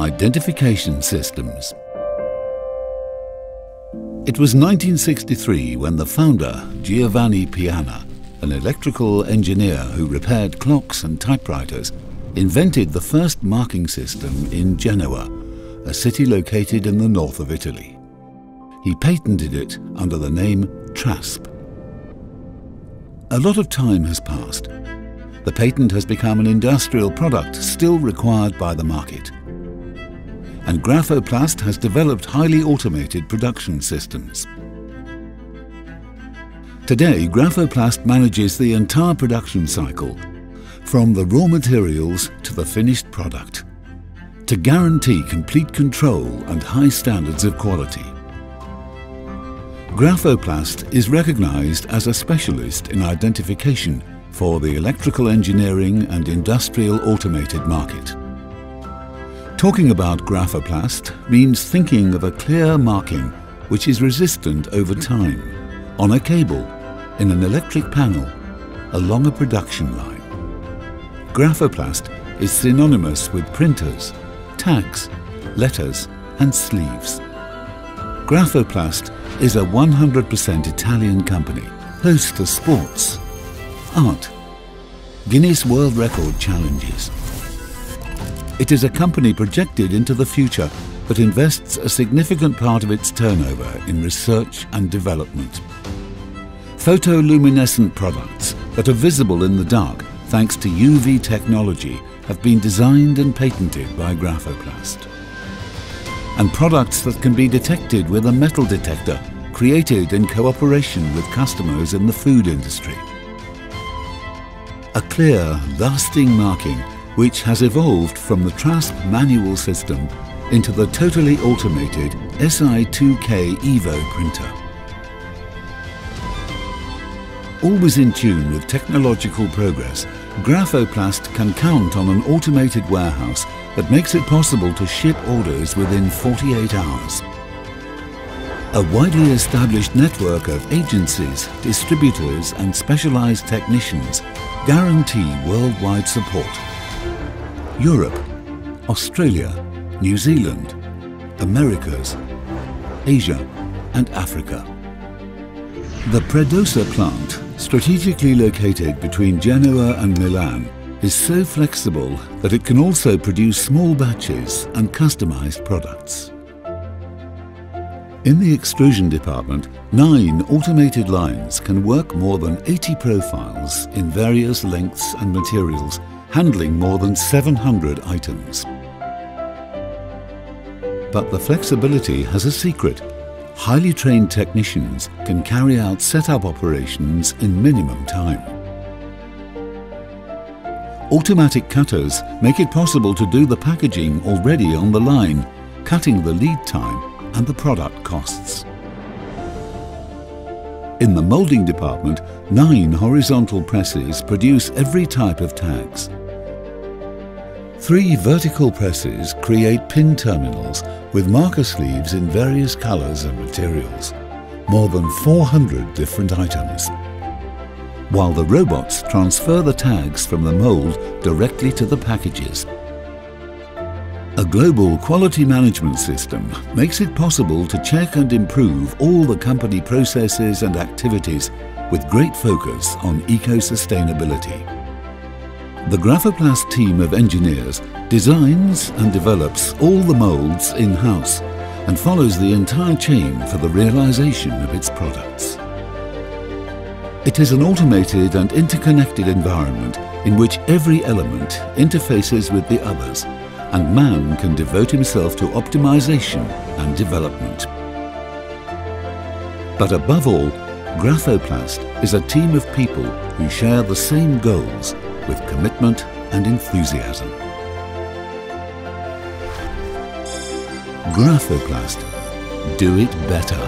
Identification systems. It was 1963 when the founder, Giovanni Piana, an electrical engineer who repaired clocks and typewriters, invented the first marking system in Genoa, a city located in the north of Italy. He patented it under the name TRASP. A lot of time has passed. The patent has become an industrial product still required by the market. And Grafoplast has developed highly automated production systems. Today, Grafoplast manages the entire production cycle, from the raw materials to the finished product, to guarantee complete control and high standards of quality. Grafoplast is recognized as a specialist in identification for the electrical engineering and industrial automated market. Talking about Grafoplast means thinking of a clear marking which is resistant over time, on a cable, in an electric panel, along a production line. Grafoplast is synonymous with printers, tags, letters and sleeves. Grafoplast is a 100% Italian company, host to sports, art, Guinness World Record challenges. It is a company projected into the future that invests a significant part of its turnover in research and development. Photoluminescent products that are visible in the dark thanks to UV technology have been designed and patented by Grafoplast. And products that can be detected with a metal detector created in cooperation with customers in the food industry. A clear, lasting marking which has evolved from the TRASP manual system into the totally automated SI2K Evo printer. Always in tune with technological progress, Grafoplast can count on an automated warehouse that makes it possible to ship orders within 48 hours. A widely established network of agencies, distributors and specialized technicians guarantee worldwide support. Europe, Australia, New Zealand, Americas, Asia and Africa. The Predosa plant, strategically located between Genoa and Milan, is so flexible that it can also produce small batches and customized products. In the extrusion department, 9 automated lines can work more than 80 profiles in various lengths and materials, handling more than 700 items. But the flexibility has a secret. Highly trained technicians can carry out setup operations in minimum time. Automatic cutters make it possible to do the packaging already on the line, cutting the lead time and the product costs. In the moulding department, 9 horizontal presses produce every type of tags. 3 vertical presses create pin terminals with marker sleeves in various colors and materials, more than 400 different items. While the robots transfer the tags from the mold directly to the packages. A global quality management system makes it possible to check and improve all the company processes and activities with great focus on eco-sustainability. The Grafoplast team of engineers designs and develops all the molds in-house and follows the entire chain for the realization of its products. It is an automated and interconnected environment in which every element interfaces with the others, and man can devote himself to optimization and development. But above all, Grafoplast is a team of people who share the same goals with commitment and enthusiasm. Grafoplast. Do it better.